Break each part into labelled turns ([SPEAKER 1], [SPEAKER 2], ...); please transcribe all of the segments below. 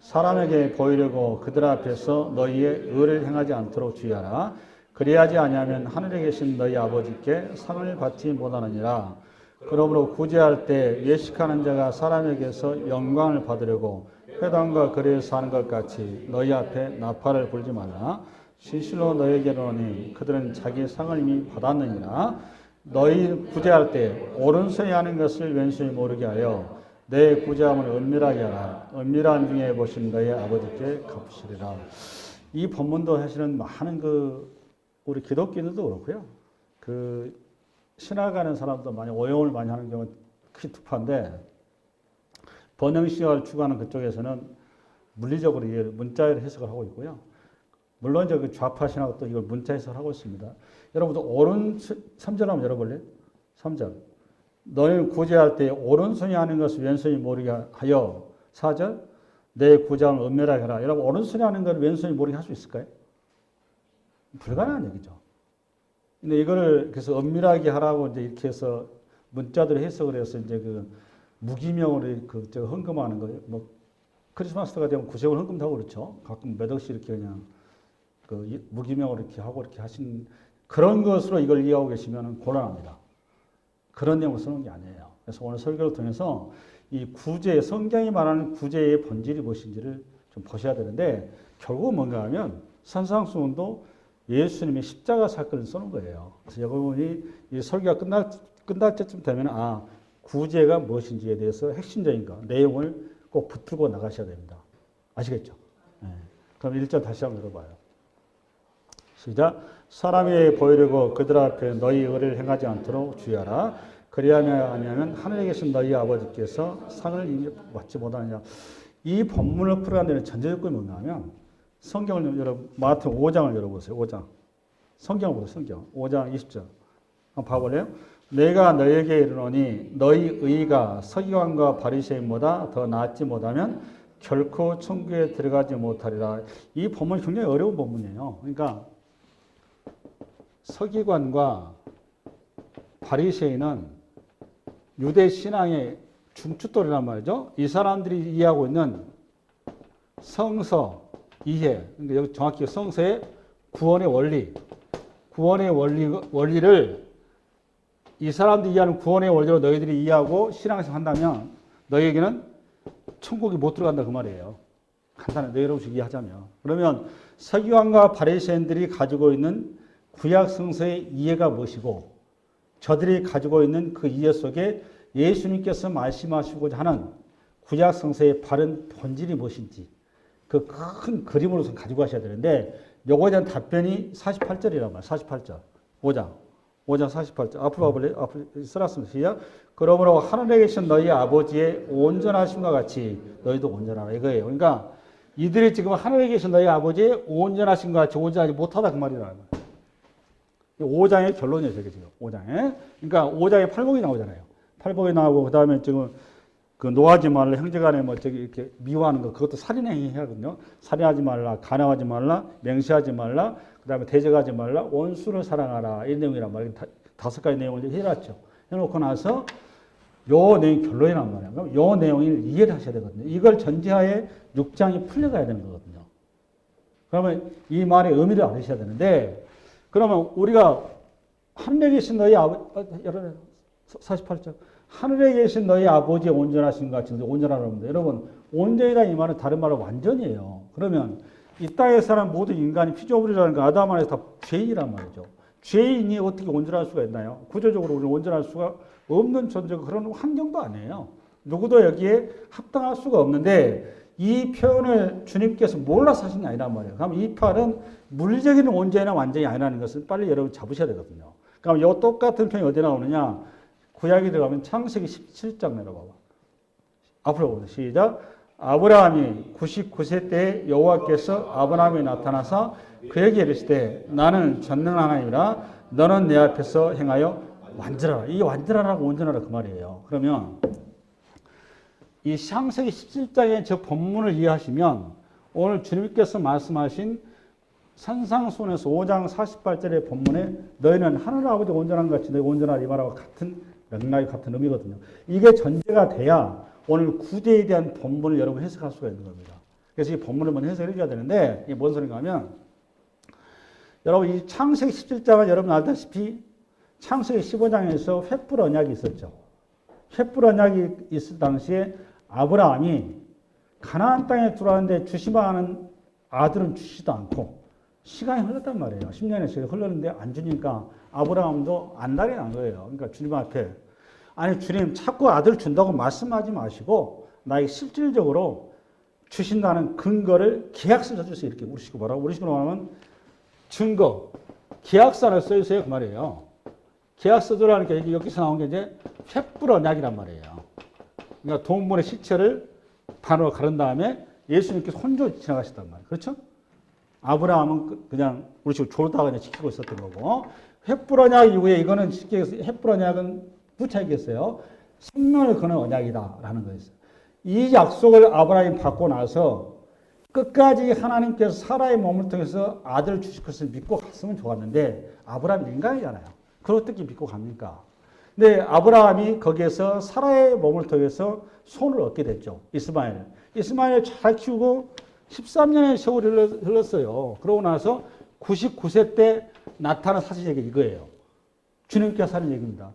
[SPEAKER 1] 사람에게 보이려고 그들 앞에서 너희의 의를 행하지 않도록 주의하라. 그리하지 아니하면 하늘에 계신 너희 아버지께 상을 받지 못하느니라. 그러므로 구제할 때 예식하는 자가 사람에게서 영광을 받으려고 회당과 거리에서 하는 것 같이 너희 앞에 나팔을 불지 말라. 진실로 너희에게 이르노니 그들은 자기 상을 이미 받았느니라. 너희 구제할 때 오른손이 하는 것을 왼손이 모르게 하여 내 구제함을 은밀하게 하라. 은밀한 중에 보신 너희 아버지께 갚으시리라. 이 본문도 사실은 많은 우리 기독교인들도 그렇고요. 신학하는 사람도 많이 오용을 많이 하는 경우가 크게 투파인데, 번영신학을 추구하는 그쪽에서는 물리적으로 문자로 해석을 하고 있고요. 물론 좌파 신학도 이걸 문자 해석을 하고 있습니다. 여러분도 3절 한번 열어볼래요? 3절. 너희는 구제할 때 오른손이 하는 것을 왼손이 모르게 하여 4절. 내 구제함을 은밀하게 하라. 여러분 오른손이 하는 것을 왼손이 모르게 할 수 있을까요? 불가능한 얘기죠. 근데 이거를 그래서 은밀하게 하라고 이제 이렇게 해서 문자대로 해석을 해서 이제 무기명으로 헌금하는 거예요. 뭐 크리스마스가 되면 구세군 헌금도 하고 그렇죠. 가끔 몇 억씩 이렇게 그냥 무기명으로 이렇게 하고 이렇게 하신 그런 것으로 이걸 이해하고 계시면 곤란합니다. 그런 내용을 쓰는 게 아니에요. 그래서 오늘 설교를 통해서 이 구제, 성경이 말하는 구제의 본질이 무엇인지를 좀 보셔야 되는데, 결국은 뭔가 하면 산상수훈도 예수님의 십자가 사건을 쓰는 거예요. 그래서 여러분이 이 설교가 끝날 때쯤 되면 구제가 무엇인지에 대해서 핵심적인 내용을 꼭 붙들고 나가셔야 됩니다. 아시겠죠? 네. 그럼 1절 다시 한번 들어봐요. 시작. 사람이 보이려고 그들 앞에 너희 의를 행하지 않도록 주의하라. 그리하면 하늘에 계신 너희 아버지께서 상을 받지 못하느냐. 이 본문을 풀어가는 데는 전제조건이 뭔가 하면, 성경을 마태복음 5장을 열어보세요. 5장. 성경을 보세요. 성경. 5장 20절. 한번 봐볼래요? 내가 너희에게 이르노니 너희 의가 서기관과 바리새인보다 더 낫지 못하면 결코 천국에 들어가지 못하리라. 이 본문이 굉장히 어려운 본문이에요. 그러니까 서기관과 바리새인은 유대 신앙의 중추돌이란 말이죠. 이 사람들이 이해하고 있는 성서 이해, 그러니까 여기 정확히 성서의 구원의 원리를 이 사람들이 이해하는 구원의 원리로 너희들이 이해하고 신앙생활 한다면 너희에게는 천국이 못 들어간다 그 말이에요. 간단하게 너희로서 이해하자면. 그러면 서기관과 바리새인들이 가지고 있는 구약 성서의 이해가 무엇이고, 저들이 가지고 있는 그 이해 속에 예수님께서 말씀하시고자 하는 구약 성서의 바른 본질이 무엇인지 그 큰 그림으로서 가지고 가셔야 되는데, 요거에 대한 답변이 48절이란 말이에요. 48절. 5장 48절. 앞으로 와볼래요? 앞으로 써놨습니다. 시작. 그러므로 하늘에 계신 너희 아버지의 온전하심과 같이 너희도 온전하라. 이거예요. 그러니까 이들이 지금 하늘에 계신 너희 아버지의 온전하심과 같이 온전하지 못하다 그 말이라는 거예요. 5장의 결론이에요. 저게 지금 5장에. 그러니까 5장에 팔복이 나오잖아요. 팔복이 나오고 그 다음에 지금 노하지 말라, 형제간에 이렇게 미워하는 거, 그것도 살인행위 하거든요. 살인하지 말라, 간음하지 말라, 맹세하지 말라, 그 다음에 대적하지 말라, 원수를 사랑하라. 이 내용이란 말이에요. 5가지 내용을 해놨죠. 해놓고 나서 요 내용이 결론이란 말이에요. 그럼 요 내용을 이해를 하셔야 되거든요. 이걸 전제하에 6장이 풀려가야 되는 거거든요. 그러면 이 말의 의미를 알으셔야 되는데, 그러면 우리가 하늘에 계신 너희 여러분 48절. 하늘에 계신 너희 아버지의 온전하신 것 같이 온전하랍니다. 여러분, 온전이라는 이 말은 다른 말로 완전이에요. 그러면 이 땅에 사는 모든 인간이 피조물이라는 거 아담 안에서 다 죄인이란 말이죠. 죄인이 어떻게 온전할 수가 있나요? 구조적으로 우리는 온전할 수가 없는 존재고 그런 환경도 아니에요. 누구도 여기에 합당할 수가 없는데, 이 표현을 주님께서 몰라서 하신 게 아니란 말이에요. 그럼 이 말은 물리적인 온전이나 완전이 아니라는 것을 빨리 여러분 잡으셔야 되거든요. 그럼 이 똑같은 표현이 어디 나오느냐? 구약에 들어가면 창세기 17장 내려봐봐. 앞으로 보세요. 시작. 아브라함이 99세 때 여호와께서 아브라함에 나타나서 그에게 이르시되 나는 전능한 하나님이라 너는 내 앞에서 행하여 완전하라. 이 완전하라고 온전하라 그 말이에요. 그러면 이 창세기 17장의 저 본문을 이해하시면 오늘 주님께서 말씀하신 산상수훈에서 5장 48절의 본문에 너희는 하늘 아버지 온전한 것 같이 너희 온전하라 이 말하고 같은 맥락이 같은 의미거든요. 이게 전제가 돼야 오늘 구제에 대한 본문을 여러분 해석할 수가 있는 겁니다. 그래서 이 본문을 먼저 해석해 줘야 되는데 이게 뭔 소린가 하면 여러분 이 창세기 17장은 여러분 알다시피 창세기 15장에서 횃불 언약이 있었죠. 횃불 언약이 있을 당시에 아브라함이 가나안 땅에 들어왔는데 주시만 하는 아들은 주시지도 않고 시간이 흘렀단 말이에요. 10년의 시간이 흘렀는데 안 주니까 아브라함도 안달이 난 거예요. 그러니까 주님 앞에 아니 주님 자꾸 아들 준다고 말씀하지 마시고 나에게 실질적으로 주신다는 근거를 계약서를 써주세요. 이렇게 우리식으로 뭐라고? 우리식으로 말하면 증거, 계약서를 써주세요. 그 말이에요. 계약서라는 게 여기서 나온 게 이제 횃불 언약이란 말이에요. 그러니까 동물의 시체를 반으로 가른 다음에 예수님께서 혼자 지나가셨단 말이에요. 그렇죠? 아브라함은 그냥 우리식으로 졸다가 그냥 지키고 있었던 거고 횃불 언약 이후에 이거는 쉽게 횃불 언약은 부차이겠어요. 생명을 거는 언약이다라는 거였어요. 이 약속을 아브라함이 받고 나서 끝까지 하나님께서 사라의 몸을 통해서 아들을 주실 것을 믿고 갔으면 좋았는데 아브라함이 인간이잖아요. 그걸 어떻게 믿고 갑니까? 근데 아브라함이 거기에서 사라의 몸을 통해서 손을 얻게 됐죠. 이스마엘을 잘 키우고 13년의 세월이 흘렀어요. 그러고 나서 99세 때 나타난 사실이 이거예요. 주님께서 하는 얘기입니다.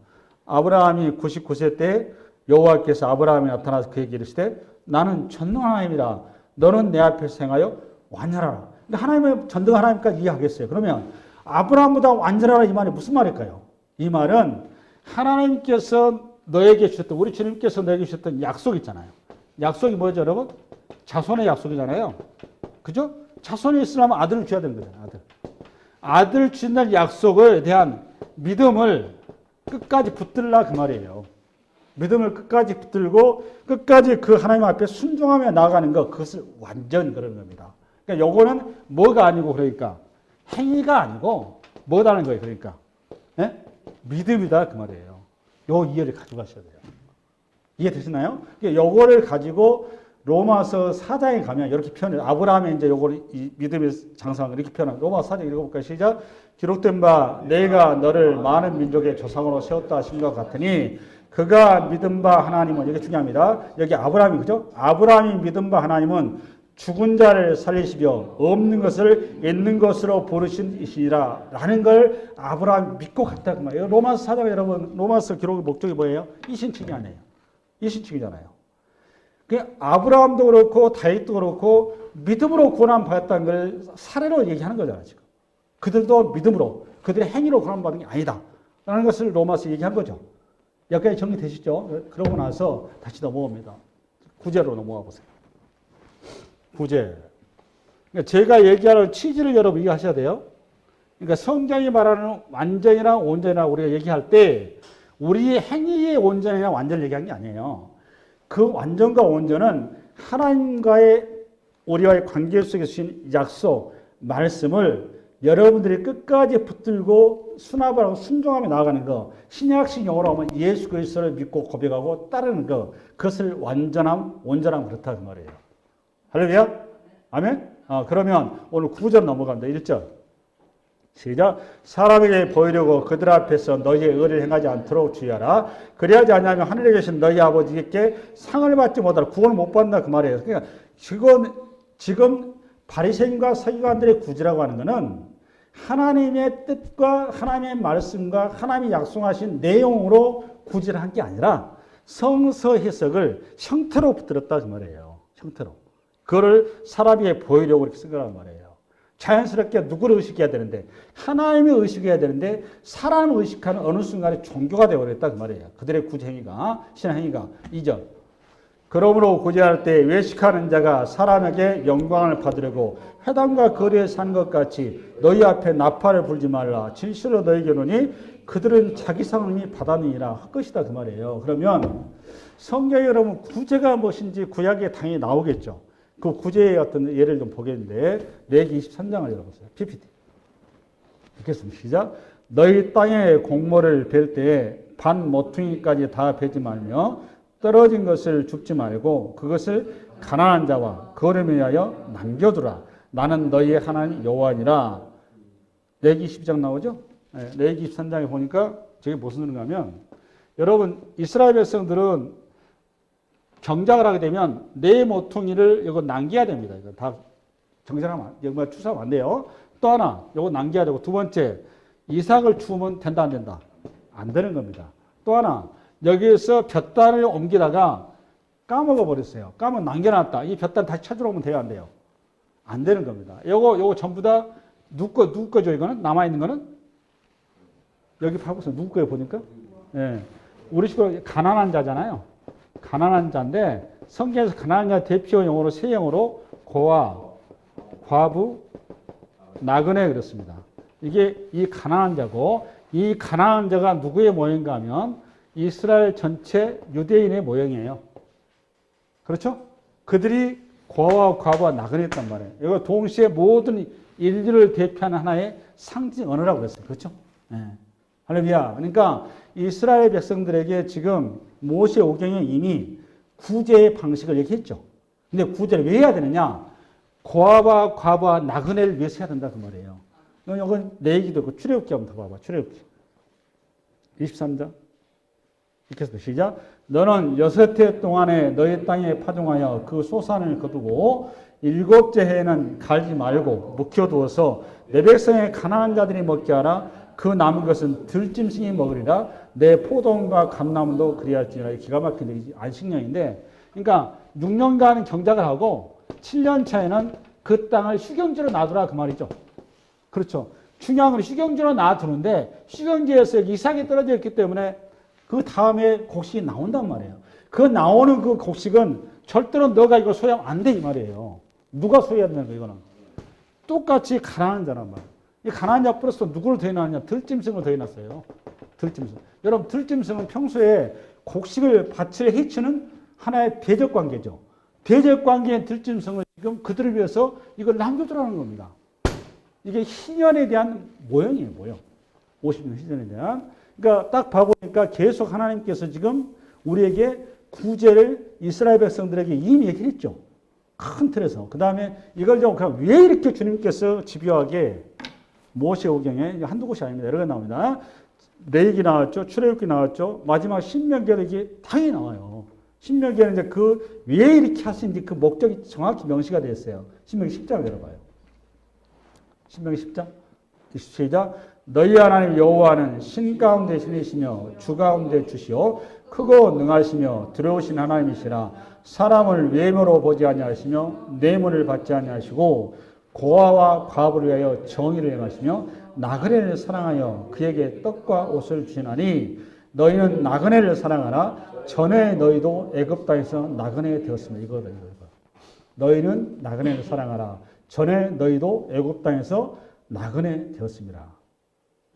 [SPEAKER 1] 아브라함이 99세 때 여호와께서 아브라함이 나타나서 그에게 이르시되 나는 전능한 하나님이라 너는 내 앞에서 행하여 완전하라. 그러니까 하나님의 전능 하나님까지 이해하겠어요. 그러면 아브라함보다 완전하라 이 말이 무슨 말일까요? 이 말은 하나님께서 너에게 주셨던 우리 주님께서 너에게 주셨던 약속 있잖아요. 약속이 뭐죠, 여러분? 자손의 약속이잖아요. 그죠? 자손이 있으려면 아들을 줘야 되는 거잖아요. 아들 주신다는 약속에 대한 믿음을 끝까지 붙들라 그 말이에요. 믿음을 끝까지 붙들고 끝까지 그 하나님 앞에 순종하며 나아가는 것, 그것을 완전 그러는 겁니다. 그러니까 요거는 뭐가 아니고 그러니까 행위가 아니고 뭐다는 거예요. 그러니까 네? 믿음이다 그 말이에요. 요 이해를 가져가셔야 돼요. 이해되시나요? 그러니까 요거를 가지고 로마서 4장에 가면 이렇게 표현해요. 아브라함의 이제 요거를 이 믿음의 장성을 이렇게 표현합니다. 로마서 4장 읽어볼까요? 시작. 기록된 바 내가 너를 많은 민족의 조상으로 세웠다 하신 것 같으니 그가 믿은 바 하나님은 이게 중요합니다. 여기 아브라함이 그죠? 아브라함이 믿은 바 하나님은 죽은 자를 살리시며 없는 것을 있는 것으로 부르시니라 라는 걸 아브라함이 믿고 갔다 그 말이에요. 로마서 4장 여러분 로마서 기록의 목적이 뭐예요? 이신칭이 아니에요. 이신칭이잖아요. 아브라함도 그렇고 다윗도 그렇고 믿음으로 고난 받았다는 걸 사례로 얘기하는 거잖아요. 지금 그들도 믿음으로 그들의 행위로 고난 받은 게 아니다 라는 것을 로마서 얘기한 거죠. 여기까지 정리되시죠? 그러고 나서 다시 넘어옵니다. 구제로 넘어가 보세요. 구제. 그러니까 제가 얘기하는 취지를 여러분 이해하셔야 돼요. 그러니까 성경이 말하는 완전이나 온전이나 우리가 얘기할 때 우리의 행위의 온전이나 완전을 얘기한 게 아니에요. 그 완전과 온전은 하나님과의 우리와의 관계 속에 주신 약속, 말씀을 여러분들이 끝까지 붙들고 수납하고 순종하며 나아가는 거, 신약식 용어로 하면 예수 그리스도를 믿고 고백하고 따르는 거, 그것을 완전함, 온전함 그렇다 그 말이에요. 할렐루야? 아멘? 그러면 오늘 9절 넘어갑니다. 1절. 시작. 사람에게 보이려고 그들 앞에서 너희의 의를 행하지 않도록 주의하라. 그리하지 않으면 하늘에 계신 너희 아버지께 상을 받지 못하라. 구원을 못 받는다 그 말이에요. 그러니까 지금 바리새인과 서기관들의 구제라고 하는 것은 하나님의 뜻과 하나님의 말씀과 하나님이 약속하신 내용으로 구제를 한 게 아니라 성서 해석을 형태로 붙들었다 그 말이에요. 형태로. 그거를 사람에게 보이려고 이렇게 쓴 거란 말이에요. 자연스럽게 누구를 의식해야 되는데 하나님을 의식해야 되는데 사람을 의식하는 어느 순간에 종교가 되어버렸다 그 말이에요. 그들의 구제행위가 신앙행위가 2절. 그러므로 구제할 때 외식하는 자가 사람에게 영광을 받으려고 회당과 거리에 사는 것 같이 너희 앞에 나팔을 불지 말라. 진실로 너희에게 이르노니 그들은 자기 상을 받았느니라 할 것이다 그 말이에요. 그러면 성경에 여러분 구제가 무엇인지 구약에 당연히 나오겠죠. 그 구제의 어떤 예를 좀 보겠는데 레기 23장을 열어보세요. PPT. 읽겠습니다. 시작. 너희 땅에 곡물을 벨 때에 반 모퉁이까지 다 베지 말며 떨어진 것을 줍지 말고 그것을 가난한 자와 거름에 위하여 남겨두라. 나는 너희의 하나님 여호와니라. 레기 22장 나오죠? 네, 레기 23장에 보니까 저게 무슨 의미가 하면 여러분 이스라엘 백성들은 경작을 하게 되면 내 모퉁이를 이거 남겨야 됩니다. 이거 다 정정하면 이거 추수하면 안 돼요. 또 하나 이거 남겨야 되고 두 번째 이삭을 주우면 된다 안 된다? 안 되는 겁니다. 또 하나 여기에서 볕단을 옮기다가 까먹어 버렸어요. 까먹어 남겨놨다. 이 볕단 다시 찾으러 오면 돼요 안 돼요? 안 되는 겁니다. 요거 전부 다 누구 거죠 이거는? 남아있는 거는? 여기 봐보세요. 누구 거예요 보니까? 예. 우리 식으로 가난한 자잖아요. 가난한 자인데 성경에서 가난한 자 대표 용어로 세 용어로 고아, 과부, 나그네 그렇습니다. 이게 이 가난한 자고 이 가난한 자가 누구의 모형인가 하면 이스라엘 전체 유대인의 모형이에요. 그렇죠? 그들이 고아와 과부와 나그네였단 말이에요. 이거 동시에 모든 인류를 대표하는 하나의 상징 언어라고 그랬어요. 그렇죠? 네. 할렐루야. 그러니까 이스라엘 백성들에게 지금 모세 오경에 이미 구제의 방식을 얘기했죠. 근데 구제를 왜 해야 되느냐? 고아와 과부와 나그네를 위해서 해야 된다 그 말이에요. 이건 내 얘기도 있고 출애굽기 한번 더 봐봐. 출애굽기 23장 이렇게 해서 시작. 너는 6해 동안에 너희 땅에 파종하여 그 소산을 거두고 7째 해에는 갈지 말고 묵혀두어서 내 백성의 가난한 자들이 먹게 하라. 그 남은 것은 들짐승이 먹으리라. 내 포도원과 감나무도 그리할지니라. 기가 막힌 안식년인데, 그러니까 6년간 경작을 하고 7년 차에는 그 땅을 휴경지로 놔두라 그 말이죠. 그렇죠. 충양을 휴경지로 놔두는데 휴경지에서 이삭이 떨어져 있기 때문에 그 다음에 곡식이 나온단 말이에요. 그 나오는 그 곡식은 절대로 너가 이거 소유하면 안 돼 이 말이에요. 누가 소유해야 되는 거야 이거는. 똑같이 가난한 자란 말이에요. 이 가난한 자 플러스 누구를 더해놨냐? 들짐승을 더해놨어요. 들짐승. 여러분 들짐승은 평소에 곡식을 밭을 해치는 하나의 대적 관계죠. 대적 관계의 들짐승을 지금 그들을 위해서 이걸 남겨두라는 겁니다. 이게 희년에 대한 모형이에요. 모형. 50년 희년에 대한. 그러니까 딱 봐보니까 계속 하나님께서 지금 우리에게 구제를 이스라엘 백성들에게 이미 얘기했죠. 큰 틀에서. 그 다음에 이걸 좀 그냥 왜 이렇게 주님께서 집요하게 모세오경에 한두 곳이 아닙니다. 여러 개 나옵니다. 레위기 나왔죠. 출애굽기 나왔죠. 마지막 신명기에도 이게 당연히 나와요. 신명기에는 이제 그 왜 이렇게 하시는지 그 목적이 정확히 명시가 되어 있어요. 신명기 10장을 열어봐요. 신명기 10장. 시작. 너희 하나님 여호와는 신 가운데 신이시며 주 가운데 주시오 크고 능하시며 두려우신 하나님이시라. 사람을 외모로 보지 아니하시며 뇌물을 받지 아니하시고 고아와 과부를 위하여 정의를 행하시며 나그네를 사랑하여 그에게 떡과 옷을 주시나니 너희는 나그네를 사랑하라. 전에 너희도 애굽 땅에서 나그네 되었습니다. 이거다. 너희는 나그네를 사랑하라. 전에 너희도 애굽 땅에서 나그네 되었습니다.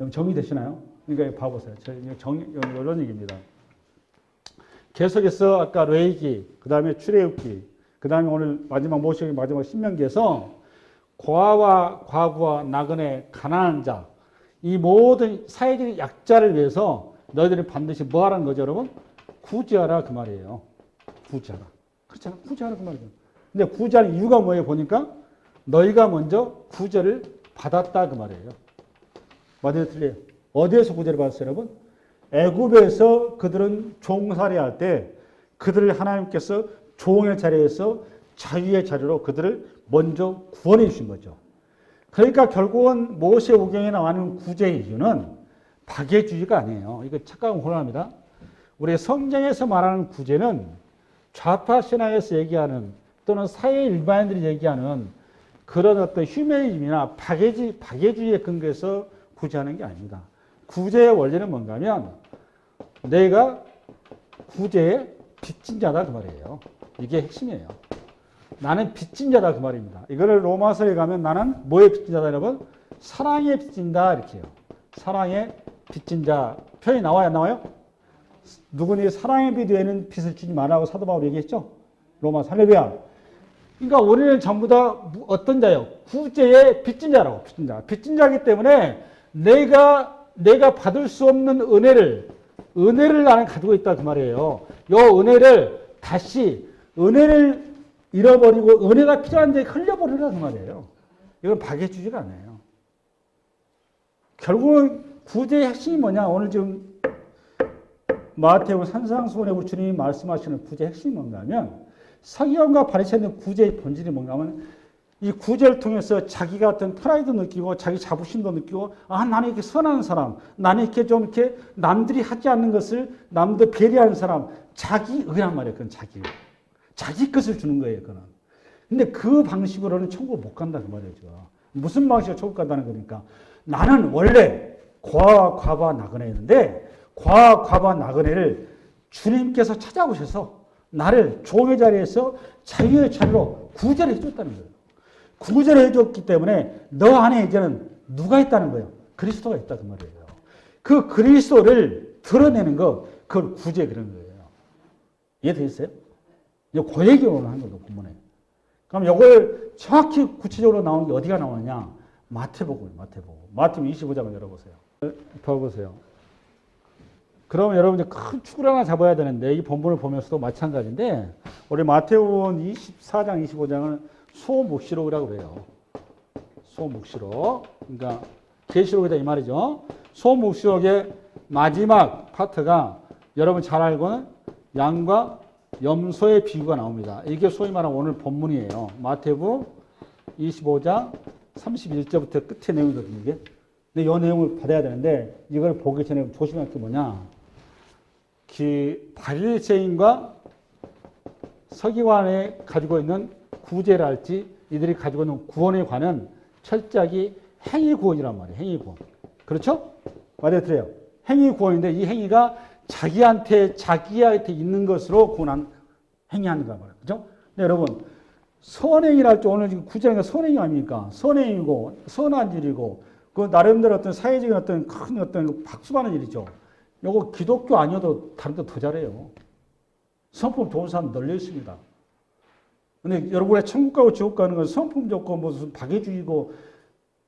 [SPEAKER 1] 여러분 정리되시나요? 그러니까 봐보세요. 이런 얘기입니다. 계속해서 아까 레위기, 그 다음에 출애굽기, 그 다음에 오늘 마지막 모세오경 마지막 신명기에서 고아와 과부와 나그네 가난한 자, 이 모든 사회적인 약자를 위해서 너희들이 반드시 뭐 하라는 거죠, 여러분? 구제하라 그 말이에요. 구제하라. 그렇잖아. 구제하라 그 말이에요. 근데 구제하는 이유가 뭐예요? 보니까 너희가 먼저 구제를 받았다 그 말이에요. 맞아요, 틀려요? 어디에서 구제를 받았어요, 여러분? 애굽에서 그들은 종살이할 때 그들을 하나님께서 종의 자리에서 자유의 자리로 그들을 먼저 구원해 주신 거죠. 그러니까 결국은 모세오경에 나오는 구제의 이유는 박애주의가 아니에요. 이거 착각하면 곤란합니다. 우리 성경에서 말하는 구제는 좌파 신앙에서 얘기하는 또는 사회 일반인들이 얘기하는 그런 어떤 휴머니즘이나 박애주의에 근거해서 구제하는 게 아닙니다. 구제의 원리는 뭔가 하면 내가 구제의 빚진 자다 그 말이에요. 이게 핵심이에요. 나는 빚진 자다 그 말입니다. 이거를 로마서에 가면 나는 뭐의 빚진 자다 여러분? 사랑의 빚진다 이렇게 해요. 사랑의 빚진 자 표현이 나와요 안 나와요? 누구니 사랑의 빚 외에는 빚을 주지 말라고 사도 바울이 얘기했죠? 로마서. 할렐루야. 그러니까 우리는 전부 다 어떤 자예요? 구제의 빚진 자라고. 빚진 자. 빚진 자이기 때문에 내가 받을 수 없는 은혜를 나는 가지고 있다 그 말이에요. 이 은혜를 다시 은혜를 잃어버리고 은혜가 필요한 데에 흘려버리라 그 말이에요. 이건 박애주의가 아니에요. 결국은 구제의 핵심이 뭐냐? 오늘 지금 마태복음 산상수훈에 우리 주님이 말씀하시는 구제의 핵심이 뭔가 하면 서기관과 바리새인의 구제의 본질이 뭔가 하면 이 구제를 통해서 자기가 어떤 프라이드 느끼고 자기 자부심도 느끼고 아 나는 이렇게 선한 사람 나는 이렇게 좀 이렇게 남들이 하지 않는 것을 남들 배려하는 사람 자기 의란 말이에요. 그건 자기 것을 주는 거예요. 그거는. 근데 그 방식으로는 천국 못 간다 그 말이죠. 무슨 방식으로 천국 간다는 거니까 나는 원래 과와 과바 나그네였는데 과와 과바 나그네를 주님께서 찾아오셔서 나를 종의 자리에서 자유의 자리로 구제를 해줬다는 거예요. 구제를 해줬기 때문에 너 안에 이제는 누가 있다는 거예요? 그리스도가 있다 그 말이에요. 그 그리스도를 드러내는 거 그걸 구제 그런 거예요. 이해되셨어요? 이제 그 얘기 오늘 한 거예요. 본문에. 그럼 이걸 정확히 구체적으로 나오는 게 어디가 나오느냐? 마태복음이에요. 마태복음 25장을 열어보세요. 봐보세요. 그럼 여러분 이제 큰 축을 하나 잡아야 되는데 이 본문을 보면서도 마찬가지인데 우리 마태복음 24장 25장은 소묵시록이라고 그래요. 소묵시록. 그러니까 계시록이다 이 말이죠. 소묵시록의 마지막 파트가 여러분 잘 알고는 양과 염소의 비유가 나옵니다. 이게 소위 말하는 오늘 본문이에요. 마태복음 25장 31절부터 끝의 내용이거든요. 이게. 근데 이 내용을 받아야 되는데 이걸 보기 전에 조심할 게 뭐냐. 바리새인과 서기관이 가지고 있는 구제랄지 이들이 가지고 있는 구원에 관한 철저하게 행위 구원이란 말이에요. 행위 구원. 그렇죠? 말해드려요. 행위 구원인데 이 행위가 자기한테 있는 것으로 구원한 행위하는 거란 말이에요. 그렇죠? 근데 여러분 선행이랄지 오늘 지금 구제가 선행이 아닙니까? 선행이고 선한 일이고 그 나름대로 어떤 사회적인 어떤 큰 어떤 박수받는 일이죠. 요거 기독교 아니어도 다른 데 더 잘해요. 성품 좋은 사람 널려 있습니다. 근데 여러분의 천국 가고 지옥 가는 건 성품 좋고 무슨 박애주의고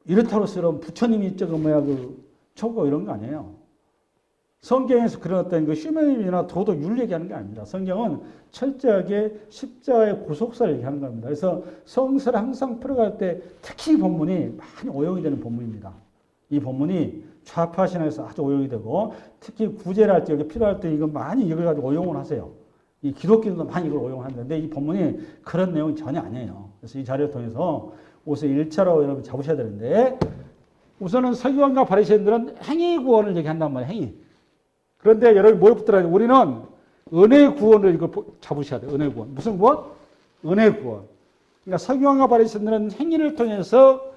[SPEAKER 1] 이렇다고 쓰는 부처님이 저거 천국 가고 이런 거 아니에요. 성경에서 그런 어떤 그 휴머니즘이나 도덕 윤리 얘기하는 게 아닙니다. 성경은 철저하게 십자가의 고속사를 얘기하는 겁니다. 그래서 성서를 항상 풀어갈 때 특히 이 본문이 많이 오용이 되는 본문입니다. 이 본문이 좌파 신학에서 아주 오용이 되고 특히 구제를 할 때 여기 필요할 때 이거 많이 이걸 가지고 오용을 하세요. 이 기독교도 많이 이걸 오용하는데 이 본문이 그런 내용이 전혀 아니에요. 그래서 이 자료를 통해서 우선 1차로 여러분 잡으셔야 되는데 우선은 서기관과 바리새인들은 행위 구원을 얘기한단 말이에요. 행위. 그런데 여러분 뭘 붙들어야 돼요? 우리는 은혜 구원을 이거 잡으셔야 돼요. 은혜 구원. 무슨 구원? 은혜 구원. 그러니까 서기관과 바리새인들은 행위를 통해서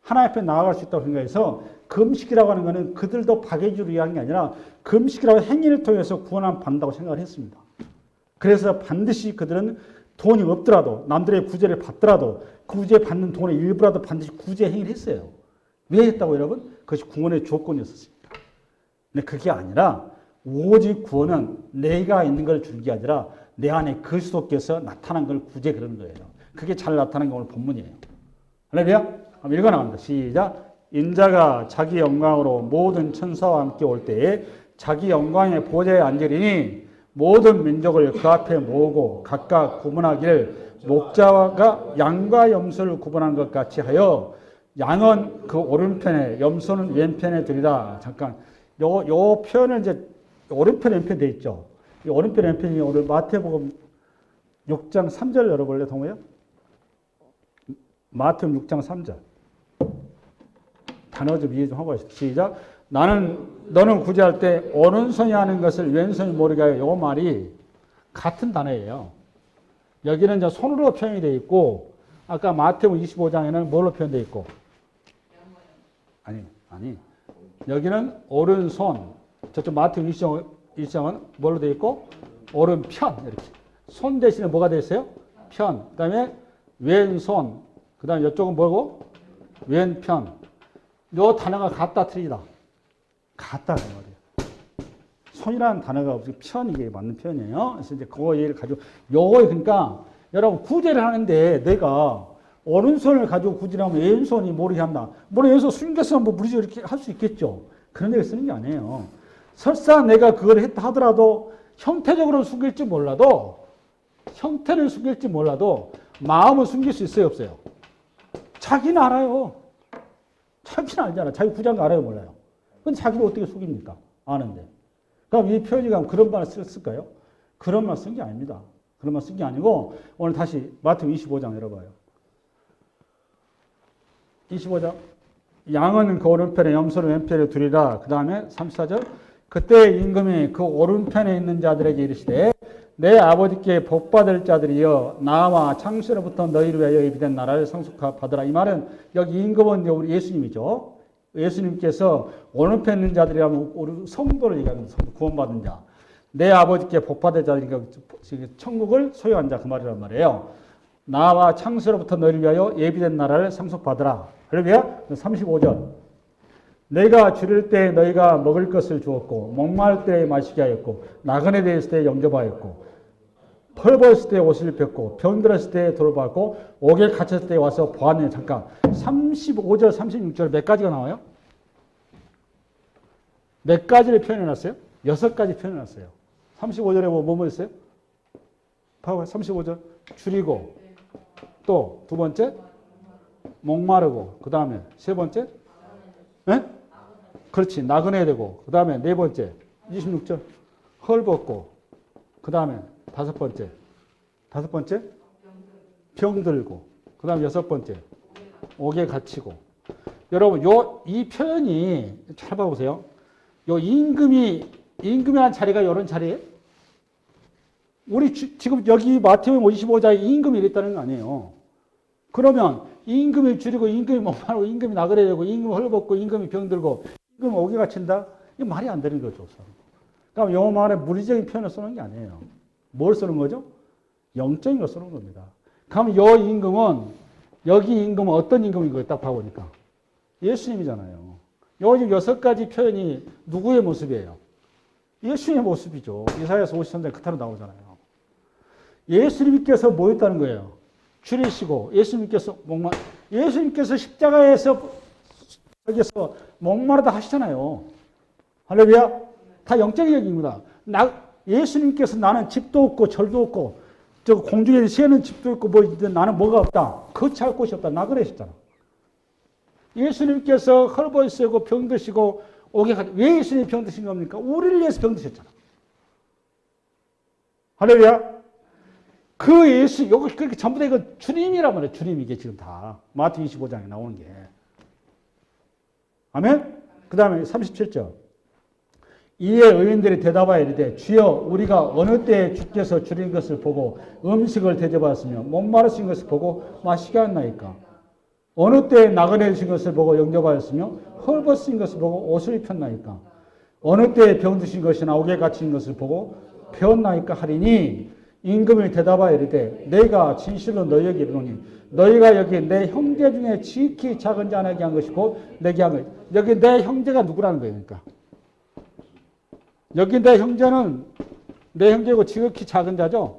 [SPEAKER 1] 하나님 앞에 나아갈 수 있다고 생각해서 금식이라고 하는 것은 그들도 박해주를 위한 게 아니라 금식이라고 행위를 통해서 구원을 받는다고 생각을 했습니다. 그래서 반드시 그들은 돈이 없더라도 남들의 구제를 받더라도 구제 받는 돈의 일부라도 반드시 구제 행위를 했어요. 왜 했다고 여러분? 그것이 구원의 조건이었습니다. 근데 그게 아니라 오직 구원은 내가 있는 걸 주는 게 아니라 내 안에 그리스도께서 나타난 걸 구제 그러는 거예요. 그게 잘 나타난 게 오늘 본문이에요. 할렐루야? 한번 읽어나갑니다. 시작. 인자가 자기 영광으로 모든 천사와 함께 올 때에 자기 영광의 보좌에 앉으리니 모든 민족을 그 앞에 모으고 각각 구분하기를 목자가 양과 염소를 구분한 것 같이 하여 양은 그 오른편에 염소는 왼편에 두리라. 잠깐 요 표현을 이제 오른편 왼편 돼 있죠. 이 오른편 왼편이 오늘 마태복음 6장 3절 열어볼래 동호야? 마태복음 6장 3절. 단어 좀 이해 좀 하고 하시죠. 시작. 너는 구제할 때 오른손이 하는 것을 왼손이 모르게 하여. 요 말이 같은 단어예요. 여기는 이제 손으로 표현이 되어 있고 아까 마태복음 25장에는 뭘로 표현되어 있고? 아니. 여기는 오른손. 저쪽 마태복음 25장은 뭘로 되어 있고? 오른편. 이렇게. 손 대신에 뭐가 되어 있어요? 편. 그 다음에 왼손. 그 다음에 이쪽은 뭐고? 왼편. 요 단어가 같다 틀리다. 같다 그 말이에요. 손이라는 단어가 없이 편 이게 맞는 표현이에요. 그래서 이제 그거 얘를 가지고 요거 그러니까 여러분 구제를 하는데 내가 오른손을 가지고 구제를 하면 왼손이 모르게 한다. 물론 왼손 숨겨서 뭐 무리죠 이렇게 할 수 있겠죠. 그런 데가 쓰는 게 아니에요. 설사 내가 그걸 했다 하더라도 형태적으로 숨길지 몰라도 형태는 숨길지 몰라도 마음은 숨길 수 있어요 없어요? 자기는 알아요. 자기는 알잖아. 자기 구제한 거 알아요 몰라요? 그건 자기를 어떻게 속입니까? 아는데. 그럼 이 표현이가 그런 말을 썼을까요? 그런 말 쓴 게 아닙니다. 그런 말 쓴 게 아니고 오늘 다시 마태복음 25장 열어봐요. 25장. 양은 그 오른편에 염소는 왼편에 두리라. 그 다음에 34절. 그때 임금이 그 오른편에 있는 자들에게 이르시되 내 아버지께 복받을 자들이여 나와 창세로부터 너희를 위하여 예비된 나라를 상속받으라. 이 말은 여기 임금은 우리 예수님이죠. 예수님께서 오른편에 있는 자들이라면 우리 성도를 얘기하는 구원받은 자. 내 아버지께 복받을 자들이니까 천국을 소유한 자 그 말이란 말이에요. 나와 창세로부터 너희를 위하여 예비된 나라를 상속받으라. 할렐루야. 35절. 내가 줄일 때 너희가 먹을 것을 주었고 목마를 때 마시게 하였고 나그네 되었을 때 영접하였고 펄벗을 때 옷을 입혔고 병들었을 때 돌보았고 옥에 갇혔을 때 와서 보았네. 잠깐 35절 36절 몇 가지가 나와요? 몇 가지를 표현해놨어요? 6가지 표현해놨어요. 35절에 뭐 있어요? 봐봐요. 35절 줄이고 또 두 번째 목마르고 그 다음에 세 번째 네? 그렇지 나그네 되고 그 다음에 네 번째 26절 헐벗고 그 다음에 다섯 번째 병들고 그 다음에 여섯 번째 옥에 갇히고. 여러분 이 표현이 잘 봐보세요. 요 임금이라는 자리가 이런 자리예요? 우리 지금 여기 마태복음 55장에 임금이 이랬다는 거 아니에요. 그러면 임금이 줄이고 임금이 목마르고 임금이 나그네 되고 임금이 헐벗고 임금이 병들고 임금이 옥에 갇힌다? 이거 말이 안 되는 거죠. 그러니까 영어 말에 물리적인 표현을 쓰는 게 아니에요. 뭘 쓰는 거죠? 영적인 걸 쓰는 겁니다. 그럼 여기 임금은 어떤 임금인 거예요? 딱 봐보니까 예수님이잖아요. 여기 지금 6가지 표현이 누구의 모습이에요? 예수님의 모습이죠. 이사야서 53장 그대로 나오잖아요. 예수님께서 뭐 했다는 거예요? 줄이시고 예수님께서 십자가에서 여기서 목마르다 하시잖아요. 할렐루야. 다 영적인 얘기입니다. 예수님께서 나는 집도 없고 절도 없고 저 공중에 새는 집도 있고 나는 뭐가 없다. 거처할 곳이 없다. 나 그러셨잖아. 예수님께서 헐벗으시고 병드시고 왜 예수님이 병드신 겁니까? 우리를 위해서 병드셨잖아. 할렐루야. 그 예수, 요거 그렇게 전부 다 이거 주님이란 말이에요. 주님 이게 지금 다. 마태복음 25장에 나오는 게. 아멘? 그 다음에 37절. 이에 의인들이 대답하여 이르되 주여 우리가 어느 때에 주께서 줄인 것을 보고 음식을 대접하였으며 목마르신 것을 보고 마시게 하였나이까? 어느 때에 나그네 되신 것을 보고 영접하였으며 헐벗은 것을 보고 옷을 입혔나이까? 어느 때에 병드신 것이나 옥에 갇힌 것을 보고 배웠나이까 하리니 임금이 대답하여 이르되 내가 진실로 너희에게 이르노니 너희가 여기 내 형제 중에 지극히 작은 자에게 한 것이고 내게 한 것. 여기 내 형제가 누구라는 거예요. 그러니까 여기 내 형제는 내 형제고 지극히 작은 자죠.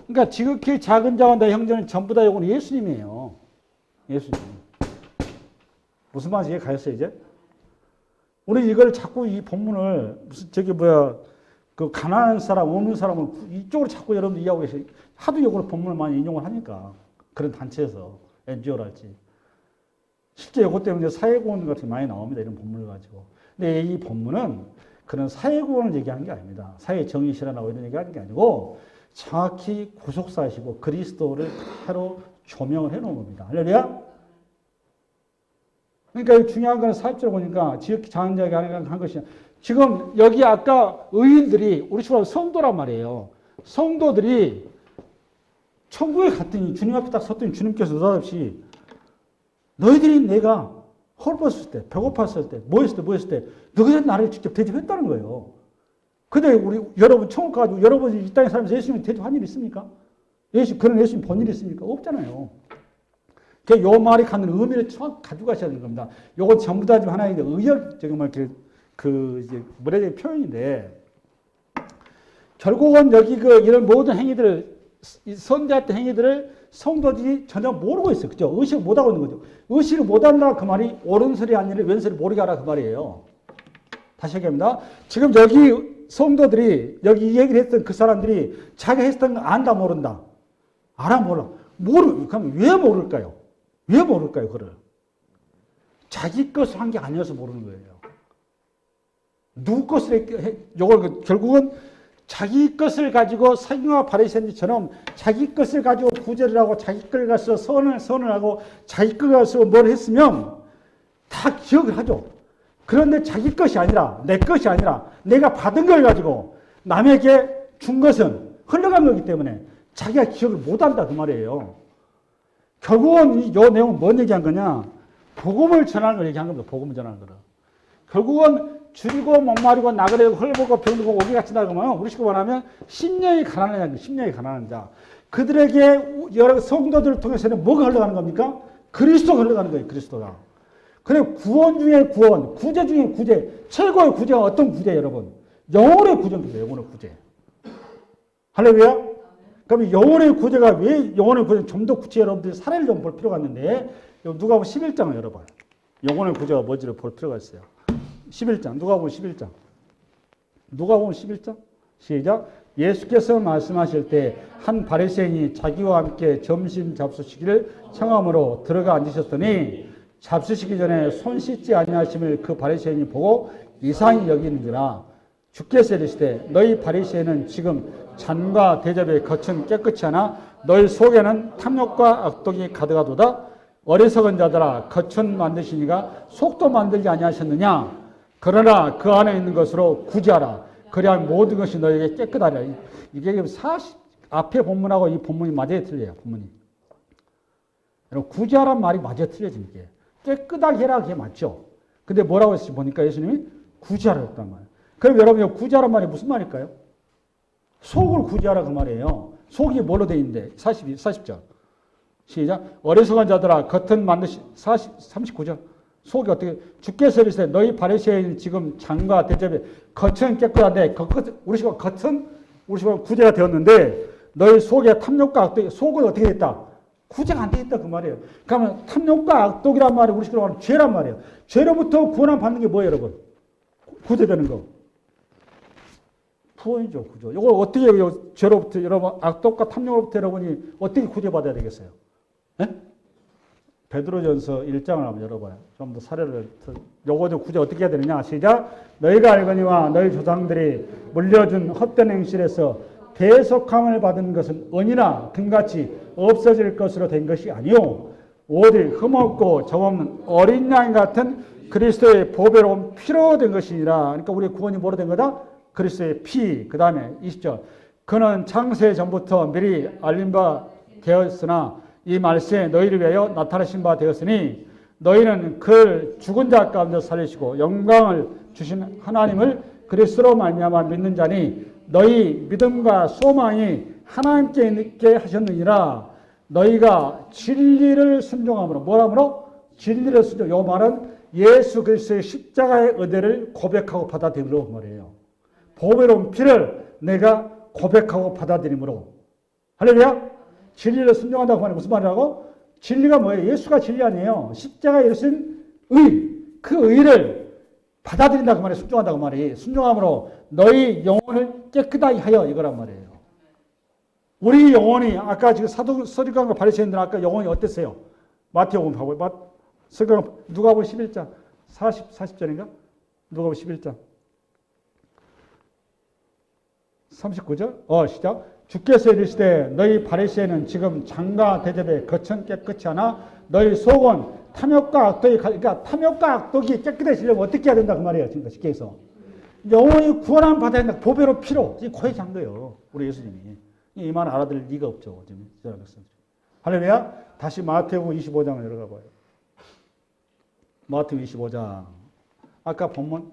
[SPEAKER 1] 그러니까 지극히 작은 자와 내 형제는 전부 다 이건 예수님이에요. 예수님. 무슨 말인지 이해 가셨어요 이제? 우리 이걸 자꾸 이 본문을 무슨 그 가난한 사람, 없는 사람은 이쪽으로 자꾸 여러분들 이해하고 계세요. 하도 이걸 본문을 많이 인용을 하니까 그런 단체에서 NGO랄지 실제 이것 때문에 사회구원 같은 게 많이 나옵니다. 이런 본문을 가지고. 근데 이 본문은 그런 사회구원을 얘기하는 게 아닙니다. 사회 정의 실현하고 이런 얘기하는 게 아니고 정확히 구속사이시고 그리스도를 바로 조명을 해놓은 겁니다. 할렐루야? 그러니까 중요한 건 40절 보니까 지극히 작은 자에게 한 것이 지금 여기 아까 의인들이 우리 주로 성도란 말이에요. 성도들이 천국에 갔더니 주님 앞에 딱 섰더니 주님께서 느닷없이 너희들이 내가 헐벗을 때, 배고팠을 때, 뭐 했을 때 너희들 나를 직접 대접했다는 거예요. 근데 여러분 천국 가지고 여러분이 이 땅에 살면서 예수님 대접한 일 있습니까? 그런 예수님 본 일 있습니까? 없잖아요. 요 말이 갖는 의미를 정확히 가지고 가셔야 되는 겁니다. 요건 전부 다 지금 하나의 의역적인 이제 문화적인 표현인데 결국은 여기 이런 모든 행위들을 선대했던 행위들을 성도들이 전혀 모르고 있어요. 그죠? 의식을 못하고 있는 거죠. 의식을 못한다 그 말이 옳은 소리 아니라 왼소리 모르게 하라 그 말이에요. 다시 얘기합니다. 지금 여기 성도들이 여기 이 얘기를 했던 그 사람들이 자기가 했던 거 안다 모른다. 알아 몰라. 그럼 왜 모를까요? 왜 모를까요? 그걸 자기 것을 한 게 아니어서 모르는 거예요. 누구 것을 요걸 결국은 자기 것을 가지고 사기와 바리새인처럼 자기 것을 가지고 구제를 하고 자기 걸 가서 선을 하고 자기 걸 가서 뭘 했으면 다 기억을 하죠. 그런데 자기 것이 아니라 내 것이 아니라 내가 받은 걸 가지고 남에게 준 것은 흘러간 거기 때문에 자기가 기억을 못한다 그 말이에요. 결국은 이 내용은 뭔 얘기한 거냐? 복음을 전하는 걸 얘기한 겁니다. 복음을 전하는 거를. 결국은 줄이고 목마르고 나그네고 헐벗고 병들고 오기같이 나가면 우리식으로 말하면 심령이 가난한 자, 심령이 가난한 자. 그들에게 여러 성도들을 통해서는 뭐가 흘러가는 겁니까? 그리스도가 흘러가는 거예요. 그리스도가. 그래 구원 중에 구원, 구제 중에 구제. 최고의 구제가 어떤 구제 여러분? 영혼의 구제입니다. 영혼의 구제. 할렐루야. 그럼 영혼의 구제가 왜 영혼의 구제 좀 더 구체 여러분들이 사례를 좀 볼 필요가 있는데 누가복음 11장을 열어봐요. 영혼의 구제가 뭔지를 볼 필요가 있어요. 11장 누가복음 11장 누가복음 11장 시작. 예수께서 말씀하실 때 한 바리새인이 자기와 함께 점심 잡수시기를 청함으로 들어가 앉으셨더니 잡수시기 전에 손 씻지 아니하심을 그 바리새인이 보고 이상히 여기는지라 주께서 이르시되 너희 바리새인은 지금 잔과 대접의 겉은 깨끗이 하나 너희 속에는 탐욕과 악독이 가득하도다. 어리석은 자들아 겉은 만드시니가 속도 만들지 아니하셨느냐. 그러나 그 안에 있는 것으로 구제하라. 그래야 모든 것이 너에게 깨끗하리라. 이게 앞에 본문하고 이 본문이 맞아야 틀려요. 본문이. 여러분 구제하란 말이 맞아야 틀려져. 이게 깨끗하게 해라 그게 맞죠. 근데 뭐라고 했지 보니까 예수님이 구제하라 했단 말이에요. 그럼 여러분 구제하란 말이 무슨 말일까요? 속을 구제하라 그 말이에요. 속이 뭘로 돼 있는데 40절 시작. 어리석은 자들아 겉은 만드시 39절 속이 어떻게 주께서 이르시되 너희 바리새인 지금 잔과 대접에 겉은 깨끗한데 우리식으로 겉은 우리식으로 구제가 되었는데 너희 속에 탐욕과 악독 속은 어떻게 됐다? 구제가 안 되겠다 그 말이에요. 그러면 탐욕과 악독이란 말이 우리식으로 말하면 죄란 말이에요. 죄로부터 구원을 받는 게 뭐예요 여러분? 구제되는 거. 구원이죠, 구조. 이걸 어떻게 죄로부터 여러분 악독과 탐욕으로부터 여러분이 어떻게 구제받아야 되겠어요? 네? 베드로전서 1장을 한번 열어봐요. 좀 더 사례를 요거도 구제 어떻게 해야 되느냐? 시작. 너희가 알거니와 너희 조상들이 물려준 헛된 행실에서 대속함을 받은 것은 은이나 금같이 없어질 것으로 된 것이 아니요 오직 흠없고 점없는 어린 양 같은 그리스도의 보배로운 피로 된 것이니라. 그러니까 우리 구원이 뭐로 된 거다? 그리스도의 피. 그 다음에 20절. 그는 창세 전부터 미리 알린 바 되었으나 이 말씀에 너희를 위하여 나타나신 바 되었으니 너희는 그 죽은 자 가운데 살리시고 영광을 주신 하나님을 그리스도로 말미암아 믿는 자니 너희 믿음과 소망이 하나님께 있게 하셨느니라. 너희가 진리를 순종함으로 뭐라므로? 진리를 순종. 이 말은 예수 그리스도의 십자가의 의대를 고백하고 받아들이므로 그 말이에요. 보배로운 피를 내가 고백하고 받아들이므로. 할렐루야. 진리를 순종한다고 하면 무슨 말이라고? 진리가 뭐예요? 예수가 진리 아니에요. 십자가에 이르신 의. 그 의를 받아들인다고 그 말이에요. 순종한다고 그 말이에요. 순종함으로 너희 영혼을 깨끗하게 하여 이거란 말이에요. 우리 영혼이 아까 지금 서기관과 바리새인들은 아까 영혼이 어땠어요? 마태복음 봐봐요. 서기관 누가복음 11장 40절인가? 누가복음 11장 39절? 시작. 주께서 이르시되 너희 바리새인은 지금 잔과 대접에 겉은 깨끗이 하나 너희 속은 탐욕과 악독이 그러니까 탐욕과 악독이 깨끗해지려면 어떻게 해야 된다 그 말이에요. 지금 쉽게 해서 영혼이 구원함 받아야 된다. 보배로 피로 이 고백한 거예요. 우리 예수님이 이 말 알아들을 리가 없죠. 지금 할렐루야. 다시 마태복음 25장을 열어가 봐요. 마태복음 25장 아까 본문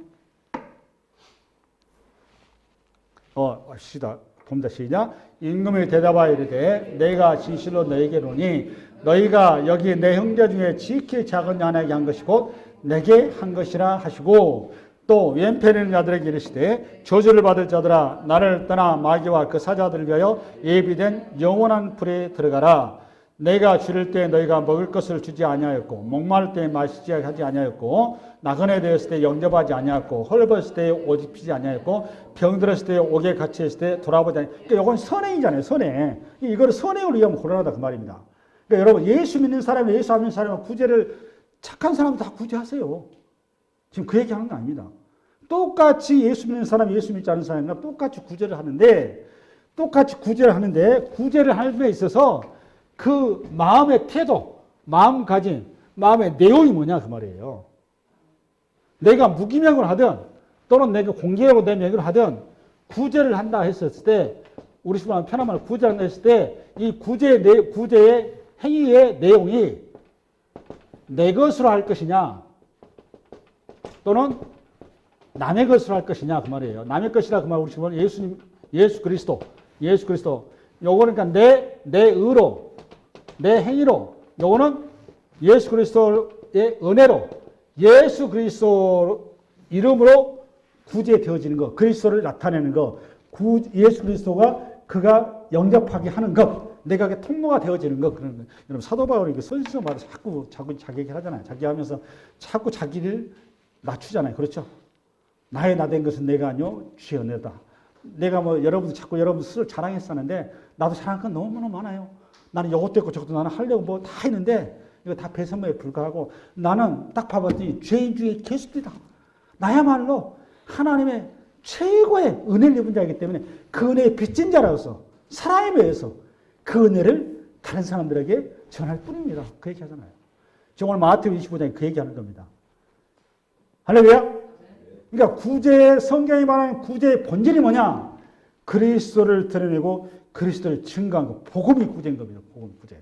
[SPEAKER 1] 봅니다. 시작. 임금이 대답하여 이르되 내가 진실로 너에게 이르노니 너희가 여기 내 형제 중에 지극히 작은 자에게 한 것이 곧 내게 한 것이라 하시고 또 왼편에 있는 자들에게 이르시되 저주를 받을 자들아 나를 떠나 마귀와 그 사자들을 위하여 예비된 영원한 불에 들어가라. 내가 줄일 때 너희가 먹을 것을 주지 아니하였고 목마를 때 마시지 하지 아니하였고 나그네 되었을 때 영접하지 아니하였고 헐벗을 때 옷 입히지 아니하였고 병들었을 때 옥에 갇혔을 때 돌아보지 아니하였고 그러니까 이건 선행이잖아요. 선행. 이거를 선행을 위하면 곤란하다 그 말입니다. 그러니까 여러분 예수 믿는 사람이 예수 안 믿는 사람은 구제를 착한 사람도 다 구제하세요. 지금 그 얘기하는 거 아닙니다. 똑같이 예수 믿는 사람, 예수 믿지 않는 사람이나 똑같이 구제를 하는데, 구제를 할 때 있어서 그 마음의 태도, 마음가짐, 마음의 내용이 뭐냐 그 말이에요. 내가 무기명을 하든 또는 내가 공개하고 내 명의를 하든 구제를 한다 했었을 때, 우리 집안 편한 말로 구제한다 했을 때 이 구제의 행위의 내용이 내 것으로 할 것이냐 또는 남의 것으로 할 것이냐 그 말이에요. 남의 것이라 그 말 우리 집안 예수 그리스도. 요거는 그러니까 내 의로, 내 행위로, 요거는 예수 그리스도의 은혜로, 예수 그리스도 이름으로 구제되어지는 것, 그리스도를 나타내는 것, 예수 그리스도가 그가 영접하게 하는 것, 내가 그 통로가 되어지는 것, 그런 거. 여러분 사도 바울이 선지서마다 자꾸 자기 얘기를 하잖아요. 자기 하면서 자꾸 자기를 낮추잖아요. 그렇죠? 나의 나된 것은 내가 아니요 주의 은혜다. 내가 여러분도 자꾸 여러분 스스로 자랑했었는데 나도 자랑할 건 너무너무 많아요. 나는 이것도 있고 저것도 나는 하려고 다 했는데 이거 다 배선물에 불과하고 나는 딱 봐봤더니 죄인 중에 개수이다. 나야말로 하나님의 최고의 은혜를 입은 자이기 때문에 그 은혜의 빚진 자라서 사랑에 의해서 그 은혜를 다른 사람들에게 전할 뿐입니다. 그 얘기 하잖아요. 지금 오늘 마태복음 25장에 그 얘기하는 겁니다. 할렐루야? 그러니까 성경이 말하는 구제의 본질이 뭐냐? 그리스도를 드러내고 그리스도를 증거한 것. 복음이 구제인 겁니다. 복음 구제.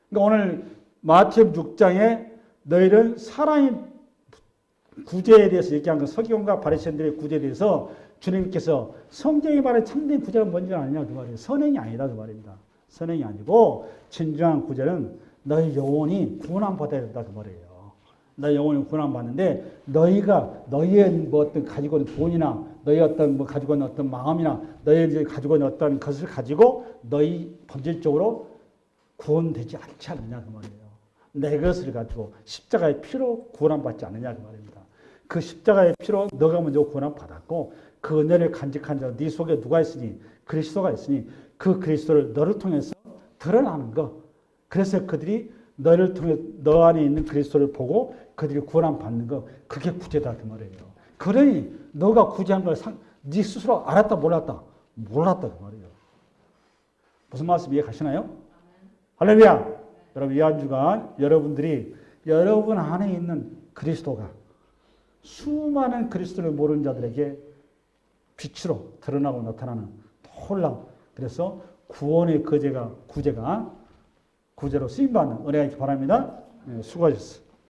[SPEAKER 1] 그러니까 오늘 마태복음 6장에 너희는 사랑의 구제에 대해서 얘기한 건 서기관과 바리새인들의 구제에 대해서 주님께서 성경이 말하는 참된 구제가 뭔지 아느냐 그 말이에요. 선행이 아니다 그 말입니다. 선행이 아니고 진정한 구제는 너희 영혼이 구원받아야 된다 그 말이에요. 너희 영혼이 구원받는데 너희의 어떤 가지고 있는 돈이나 너희 어떤 가지고 있는 어떤 마음이나 너희 가지고 있는 어떤 것을 가지고 너희 본질적으로 구원되지 않지 않느냐 그 말이에요. 내 것을 가지고 십자가의 피로 구원받지 않느냐 그 말입니다. 그 십자가의 피로 너가 먼저 구원받았고 그 은혜를 간직한 자 네 속에 누가 있으니 그리스도가 있으니 그 그리스도를 너를 통해서 드러나는 것. 그래서 그들이 너를 통해 너 안에 있는 그리스도를 보고 그들이 구원받는 것. 그게 구제다 그 말이에요. 그러니 너가 구제한 걸 네 스스로 알았다 몰랐다 그 말이에요. 무슨 말씀 이해 가시나요? 할렐루야. 여러분 이 한 주간 여러분들이 여러분 안에 있는 그리스도가 수많은 그리스도를 모르는 자들에게 빛으로 드러나고 나타나는 놀라운 그래서 구원의 구제가 구제로 쓰임받는 은혜가 있기 바랍니다. 네, 수고하셨습니다.